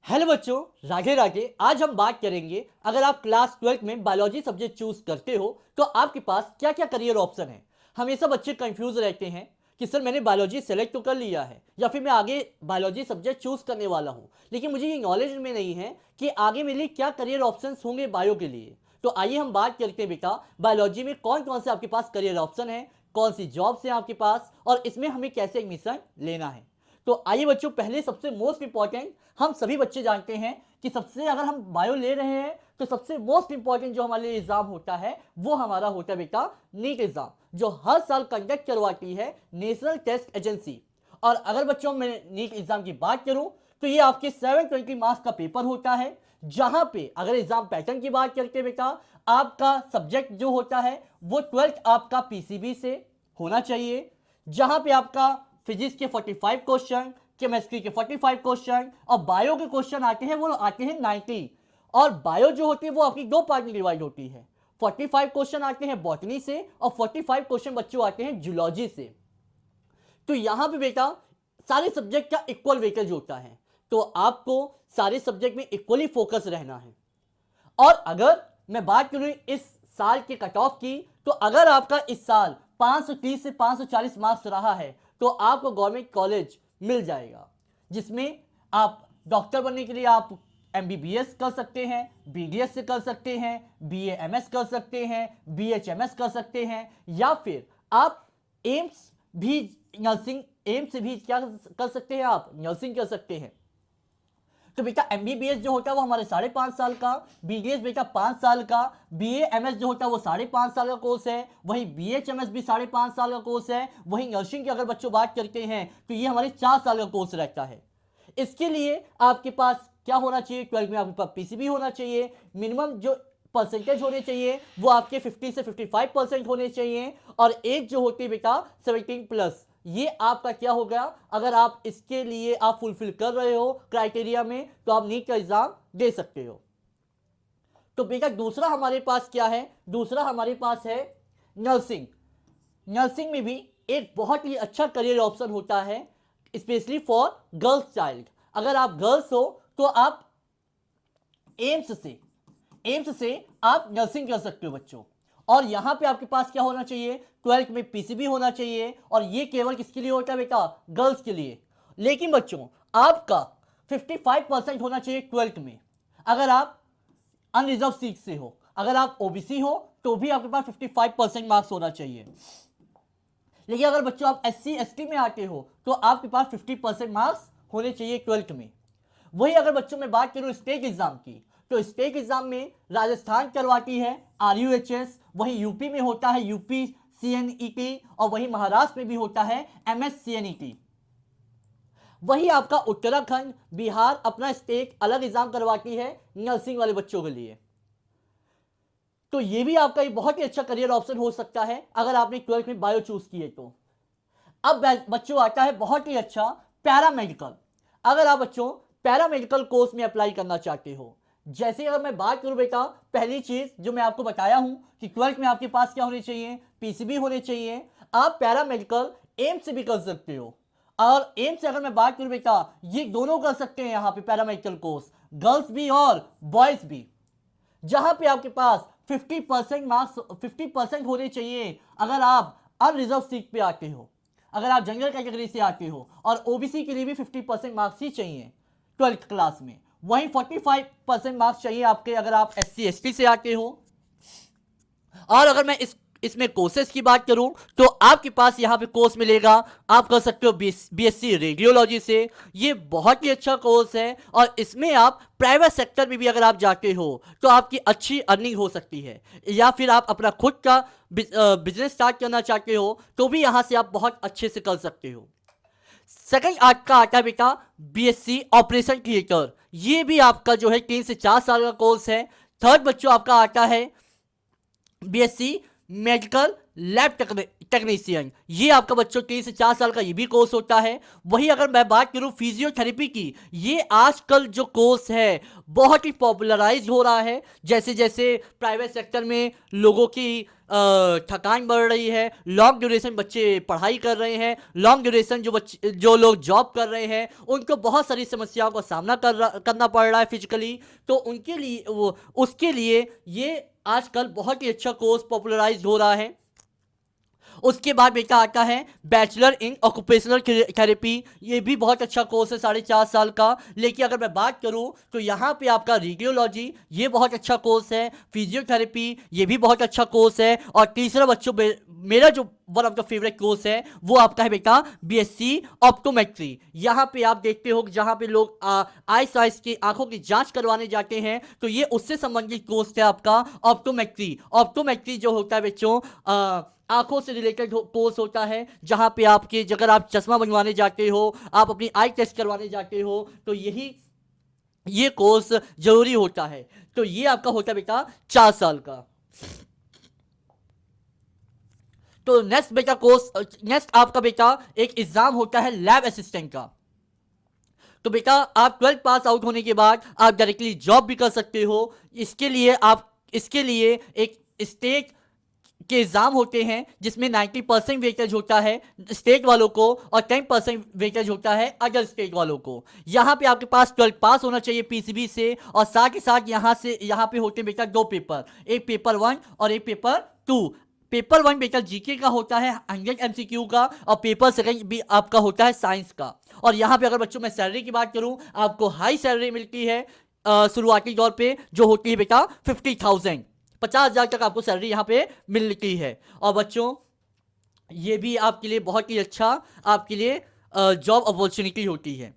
Hello बच्चों, राधे राधे। आज हम बात करेंगे अगर आप क्लास 12 में बायोलॉजी सब्जेक्ट चूज करते हो तो आपके पास क्या क्या करियर ऑप्शन है। हमेशा बच्चे कंफ्यूज रहते हैं कि सर मैंने बायोलॉजी सेलेक्ट तो कर लिया है या फिर मैं आगे बायोलॉजी सब्जेक्ट चूज करने वाला हूँ, लेकिन मुझे ये नॉलेज में नहीं है कि आगे मेरे लिए क्या करियर ऑप्शन होंगे बायो के लिए। तो आइए हम बात करते हैं बेटा, बायोलॉजी में कौन कौन से आपके पास करियर ऑप्शन है, कौन सी जॉब्स हैं आपके पास और इसमें हमें कैसे एडमिशन लेना है। तो आइए बच्चों, पहले सबसे मोस्ट इंपॉर्टेंट, हम सभी बच्चे जानते हैं कि सबसे अगर हम बायो ले रहे हैं तो सबसे मोस्ट इंपॉर्टेंट जो हमारे लिए एग्जाम होता है वो हमारा होता है बेटा नीट एग्जाम, जो हर साल कंडक्ट करवाती है नेशनल टेस्ट एजेंसी। और अगर बच्चों मैं नीट एग्जाम की बात करूं तो ये आपके 720 मार्क्स का पेपर होता है, जहां पे अगर एग्जाम पैटर्न की बात करते हैं बेटा, आपका सब्जेक्ट जो होता है वो 12th आपका पीसीबी से होना चाहिए, जहां पे आपका फिजिक्स के 45 क्वेश्चन, केमिस्ट्री के 45 क्वेश्चन और बायो के क्वेश्चन आते हैं वो आते हैं 90। और बायो जो होती है वो आपकी दो पार्ट में डिवाइड होती है, 45 क्वेश्चन आते हैं बॉटनी से और 45 क्वेश्चन बच्चों आते हैं जूलॉजी से। तो यहां पे बेटा सारे सब्जेक्ट का इक्वल वेटेज होता है, तो आपको सारे सब्जेक्ट में इक्वली फोकस रहना है। और अगर मैं बात करूं इस साल के कट ऑफ की, तो अगर आपका इस साल 530 से 540 मार्क्स रहा है तो आपको गवर्नमेंट कॉलेज मिल जाएगा, जिसमें आप डॉक्टर बनने के लिए आप एमबीबीएस कर सकते हैं, बीडीएस से कर सकते हैं, बीएएमएस कर सकते हैं, बीएचएमएस कर सकते हैं, या फिर आप एम्स भी नर्सिंग, एम्स से भी क्या कर सकते हैं, आप नर्सिंग कर सकते हैं। तो बेटा एमबीबीएस जो होता है वो हमारे 5.5 साल का, बीडीएस बेटा 5 साल का, बीएएमएस जो होता है वो 5.5 साल का कोर्स है, वही बीएचएमएस भी 5.5 साल का कोर्स है, वही नर्सिंग की अगर बच्चों बात करते हैं तो ये हमारे 4 साल का कोर्स रहता है। इसके लिए आपके पास क्या होना चाहिए, 12 में आपके पास पीसीबी होना चाहिए, मिनिमम जो परसेंटेज होने चाहिए वो आपके 50 से 55% होने चाहिए, और एज जो होती है बेटा 17+। ये आपका क्या हो गया, अगर आप इसके लिए आप फुलफिल कर रहे हो क्राइटेरिया में तो आप नीट का एग्जाम दे सकते हो। तो बेटा दूसरा हमारे पास क्या है, दूसरा हमारे पास है नर्सिंग। नर्सिंग में भी एक बहुत ही अच्छा करियर ऑप्शन होता है, स्पेशली फॉर गर्ल्स चाइल्ड। अगर आप गर्ल्स हो तो आप एम्स से आप नर्सिंग कर सकते हो बच्चों। और यहां पे आपके पास क्या होना चाहिए, 12th में पीसीबी होना चाहिए, और ये केवल किसके लिए होता है बेटा, गर्ल्स के लिए। लेकिन बच्चों आपका 55% होना चाहिए 12th में, अगर आप अनरिजर्व सीट से हो। अगर आप ओबीसी हो तो भी आपके पास 55% मार्क्स होना चाहिए। लेकिन अगर बच्चों आप एससी एसटी में आते हो तो आपके पास 50% मार्क्स होने चाहिए 12th में। वही अगर बच्चों में बात करूं स्टेट एग्जाम की, तो स्टेट एग्जाम में राजस्थान करवाती है आरयूएचएस, वही यूपी में होता है यूपी सीएनईटी, और वही महाराष्ट्र में भी होता है एमएस सीएनईटी। वही आपका उत्तराखंड बिहार अपना स्टेट अलग एग्जाम करवाती है नर्सिंग वाले बच्चों के लिए। तो ये भी आपका एक बहुत ही अच्छा करियर ऑप्शन हो सकता है अगर आपने 12th में बायो चूज किए तो। अब बच्चों आता है बहुत ही अच्छा पैरामेडिकल। अगर आप बच्चों पैरामेडिकल कोर्स में अप्लाई करना चाहते हो, जैसे अगर मैं बात करूं बेटा, पहली चीज जो मैं आपको बताया हूं कि 12th में आपके पास क्या होने चाहिए, पीसीबी होने चाहिए। आप पैरामेडिकल एम्स से भी कर सकते हो, और एम्स से अगर मैं बात करूं बेटा, ये दोनों कर सकते हैं यहाँ पे पैरामेडिकल कोर्स, गर्ल्स भी और बॉयज भी, जहां पे आपके पास 50% मार्क्स 50% होने चाहिए अगर आप अनरिजर्व सीट पे आते हो, अगर आप जनरल कैटेगरी से आते हो, और ओबीसी के लिए भी 50% मार्क्स ही चाहिए 12th क्लास में। वहीं 45% मार्क्स चाहिए आपके अगर आप एससी एसटी से आते हो। और अगर मैं इसमें कोर्सेज की बात करूं तो आपके पास यहां पे कोर्स मिलेगा, आप कर सकते हो बीएससी रेडियोलॉजी से। ये बहुत ही अच्छा कोर्स है, और इसमें आप प्राइवेट सेक्टर में भी अगर आप जाते हो तो आपकी अच्छी अर्निंग हो सकती है, या फिर आप अपना खुद का बिजनेस स्टार्ट करना चाहते हो तो भी यहां से आप बहुत अच्छे से कर सकते हो। सेकंड आपका आता है बेटा बीएससी ऑपरेशन थिएटर, ये भी आपका जो है 3 से 4 साल का कोर्स है। थर्ड बच्चों आपका आता है बीएससी मेडिकल लैब टेक्नीशियन, ये आपका बच्चों 3 से 4 साल का ये भी कोर्स होता है। वहीं अगर मैं बात करूं फिजियोथेरेपी की, ये आजकल जो कोर्स है बहुत ही पॉपुलराइज हो रहा है। जैसे जैसे प्राइवेट सेक्टर में लोगों की थकान बढ़ रही है, लॉन्ग ड्यूरेशन बच्चे पढ़ाई कर रहे हैं, लॉन्ग ड्यूरेशन जो लोग जॉब कर रहे हैं, उनको बहुत सारी समस्याओं का सामना करना पड़ रहा है फिजिकली। तो उनके लिए उसके लिए ये आजकल बहुत ही अच्छा कोर्स पॉपुलराइज हो रहा है। उसके बाद बेटा आता है बैचलर इन ऑक्यूपेशनल थेरेपी। ये भी बहुत अच्छा कोर्स है 4.5 साल का। लेकिन अगर मैं बात करूं तो यहाँ पे आपका रेडियोलॉजी, ये बहुत अच्छा कोर्स है। फिजियोथेरेपी, ये भी बहुत अच्छा कोर्स है। और तीसरा बच्चों मेरा जो one of the favourite course है वो आपका है बेटा बीएससी ऑप्टोमेट्री। यहाँ पे आप देखते हो जहाँ पे लोग आइस की आंखों की जांच करवाने जाते हैं, तो ये उससे संबंधित कोर्स है आपका ऑप्टोमेट्री। ऑप्टोमेट्री जो होता है बच्चों आंखों से रिलेटेड कोर्स होता है, जहां पे आपके अगर आप चश्मा बनवाने जाते हो, आप अपनी आई टेस्ट करवाने जाते हो, तो ये कोर्स जरूरी होता है। तो ये आपका होता है बेटा 4 साल का। तो नेक्स्ट आपका बेटा एक एग्जाम होता है लैब असिस्टेंट का। तो बेटा आप 12 पास आउट होने के बाद आप डायरेक्टली जॉब भी कर सकते हो। इसके लिए एक स्टेट के एग्जाम होते हैं जिसमें 90% वेटेज होता है स्टेट वालों को और 10% वेटेज होता है अदर स्टेट वालों को। यहाँ पे आपके पास 12 पास होना चाहिए पीसीबी से, और साथ ही साथ यहाँ पे होते हैं बेटा 2 पेपर, एक पेपर 1 और एक पेपर 2। पेपर 1 बेटा जीके का होता है 100 एमसीक्यू का, और पेपर 2 भी आपका होता है साइंस का। और यहाँ पे अगर बच्चों मैं सैलरी की बात करूँ, आपको हाई सैलरी मिलती है शुरुआती तौर पे, जो होती है बेटा 50,000, 50,000 तक आपको सैलरी यहाँ पे मिलती है। और बच्चों ये भी आपके लिए बहुत ही अच्छा आपके लिए जॉब अपॉर्चुनिटी होती है।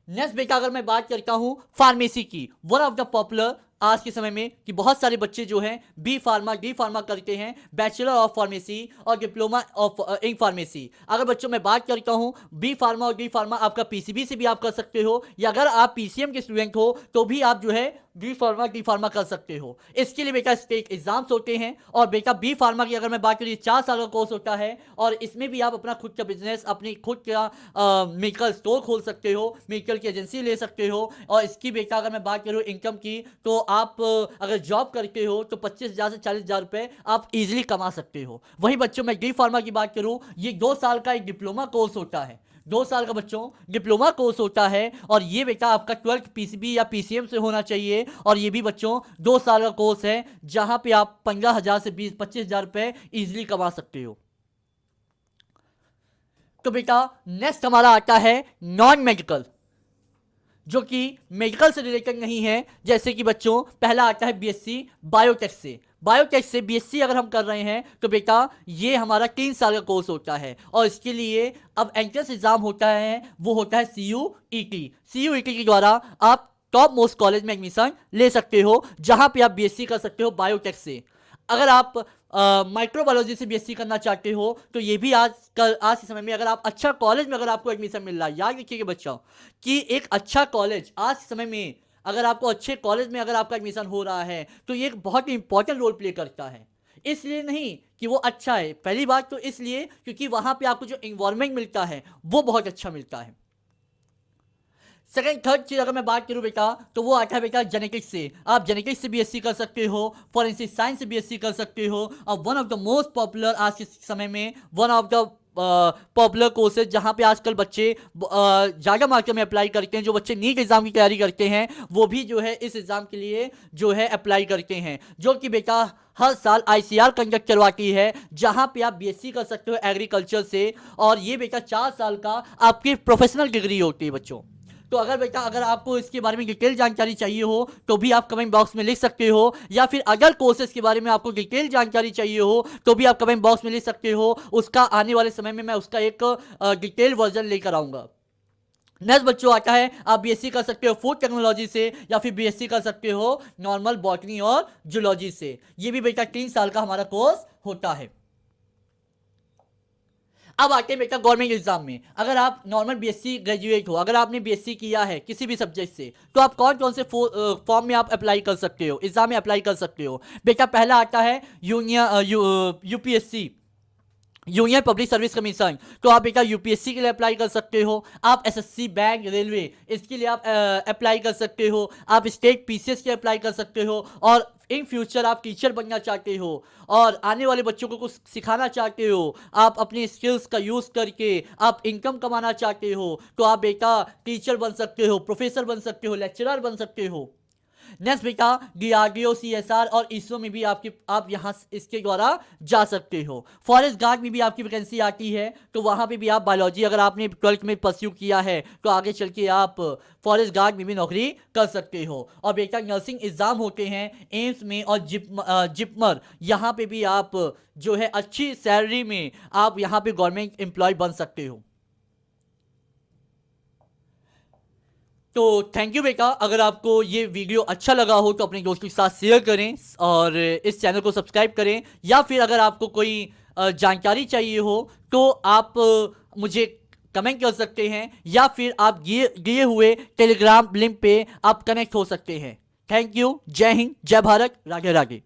नेक्स्ट बेटा अगर मैं बात करता हूँ फार्मेसी की, वन ऑफ द पॉपुलर आज के समय में कि बहुत सारे बच्चे जो हैं बी फार्मा डी फार्मा करते हैं, बैचलर ऑफ फार्मेसी और डिप्लोमा ऑफ इन फार्मेसी। अगर बच्चों मैं बात करता हूं बी फार्मा और डी फार्मा आपका पीसीबी से भी आप कर सकते हो, या अगर आप पीसीएम के स्टूडेंट हो तो भी आप जो है बी फार्मा डी फार्मा कर सकते हो। इसके लिए बेटा स्टेट एग्जाम्स होते हैं। और बेटा बी फार्मा की अगर मैं बात करूँ 4 साल का कोर्स होता है, और इसमें भी आप अपना खुद का बिजनेस, अपनी खुद का मेडिकल स्टोर खोल सकते हो, मेडिकल की एजेंसी ले सकते हो। और इसकी बेटा अगर मैं बात करूँ इनकम की, तो आप अगर जॉब करते हो तो 25,000 से 40,000 रुपए आप इजीली कमा सकते हो। वही बच्चों मैं डी फार्मा की बात करूं, ये 2 साल का एक डिप्लोमा कोर्स होता है, 2 साल का बच्चों डिप्लोमा कोर्स होता है। और ये बेटा आपका 12th पीसीबी या पीसीएम से होना चाहिए। और ये भी बच्चों 2 साल का कोर्स है, जहां पे आप 15,000 से 25,000 रुपए इजीली कमा सकते हो। तो बेटा नेक्स्ट हमारा आता है नॉन मेडिकल, जो कि मेडिकल से रिलेटेड नहीं है। जैसे कि बच्चों पहला आता है बीएससी बायोटेक से। बायोटेक से बीएससी अगर हम कर रहे हैं तो बेटा ये हमारा 3 साल का कोर्स होता है। और इसके लिए अब एंट्रेंस एग्जाम होता है, वो होता है सीयूईटी। सीयूईटी के द्वारा आप टॉप मोस्ट कॉलेज में एडमिशन ले सकते हो, जहां पे आप बीएससी कर सकते हो बायोटेक से। अगर आप माइक्रोबायोलॉजी से बीएससी करना चाहते हो तो ये भी आज के समय में अगर आप अच्छा कॉलेज में अगर आपको एडमिशन मिल रहा है, याद रखिएगा बच्चों कि एक अच्छा कॉलेज आज के समय में अगर आपको अच्छे कॉलेज में अगर आपका एडमिशन हो रहा है तो ये एक बहुत ही इंपॉर्टेंट रोल प्ले करता है। इसलिए नहीं कि वो अच्छा है, पहली बात तो इसलिए क्योंकि वहां पे आपको जो एनवायरनमेंट मिलता है वो बहुत अच्छा मिलता है। सेकंड थर्ड चीज अगर मैं बात करूं बेटा तो वो आता है बेटा जेनेटिक्स से। आप जेनेटिक्स से बीएससी कर सकते हो, फॉरेंसिक साइंस से बीएससी कर सकते हो। और one of the most popular आज के समय में one of the popular courses जहाँ पे आजकल बच्चे ज़्यादा मार्केट में अप्लाई करते हैं। जो बच्चे नीट एग्जाम की तैयारी करते हैं वो भी जो है इस एग्जाम के लिए जो है अप्लाई करते हैं, जो कि बेटा हर साल आईसीआर कंडक्ट करवाती है, जहां पे आप बीएससी कर सकते हो एग्रीकल्चर से। और ये बेटा 4 साल का आपकी प्रोफेशनल डिग्री होती है बच्चों। तो अगर बेटा अगर आपको इसके बारे में डिटेल जानकारी चाहिए हो तो भी आप कमेंट बॉक्स में लिख सकते हो, या फिर अगर कोर्सेज के बारे में आपको डिटेल जानकारी चाहिए हो तो भी आप कमेंट बॉक्स में लिख सकते हो। उसका आने वाले समय में मैं उसका एक डिटेल वर्जन लेकर आऊँगा। नेक्स्ट बच्चों आता है आप बीएससी कर सकते हो फूड टेक्नोलॉजी से, या फिर बीएससी कर सकते हो नॉर्मल बॉटनी और जूलॉजी से। ये भी बेटा 3 साल का हमारा कोर्स होता है। अब आते हैं बेटा गवर्नमेंट एग्जाम में। अगर आप नॉर्मल बीएससी ग्रेजुएट हो, अगर आपने बीएससी किया है किसी भी सब्जेक्ट से, तो आप कौन कौन से फॉर्म में आप अप्लाई कर सकते हो, एग्जाम में अप्लाई कर सकते हो। बेटा पहला आता है UPSC union public service commission, तो आप बेटा यूपीएससी के लिए अप्लाई कर सकते हो, आप एसएससी, बैंक, रेलवे, इसके लिए आप अप्लाई कर सकते हो, आप स्टेट पीसीएस के अप्लाई कर सकते हो, और इन फ्यूचर आप टीचर बनना चाहते हो और आने वाले बच्चों को कुछ सिखाना चाहते हो, आप अपनी स्किल्स का यूज़ करके आप इनकम कमाना चाहते हो, तो आप बेटा टीचर बन सकते हो, प्रोफेसर बन सकते हो, लेक्चरर बन सकते हो। नेक्स्ट बेटा डीआरडीओ, सीएसआर और इसरो में भी आप यहाँ इसके द्वारा जा सकते हो। फॉरेस्ट गार्ड में भी आपकी वैकेंसी आती है, तो वहाँ पे भी आप बायोलॉजी अगर आपने 12th में परस्यू किया है तो आगे चल के आप फॉरेस्ट गार्ड में भी नौकरी कर सकते हो। और बेटा नर्सिंग एग्जाम होते हैं एम्स में और जिपमर, यहाँ पे भी आप जो है अच्छी सैलरी में आप यहाँ पे गवर्नमेंट एम्प्लॉय बन सकते हो। तो थैंक यू बेटा, अगर आपको ये वीडियो अच्छा लगा हो तो अपने दोस्तों के साथ शेयर करें और इस चैनल को सब्सक्राइब करें, या फिर अगर आपको कोई जानकारी चाहिए हो तो आप मुझे कमेंट कर सकते हैं, या फिर आप दिए हुए टेलीग्राम लिंक पे आप कनेक्ट हो सकते हैं। थैंक यू, जय हिंद, जय भारत, राधे राधे।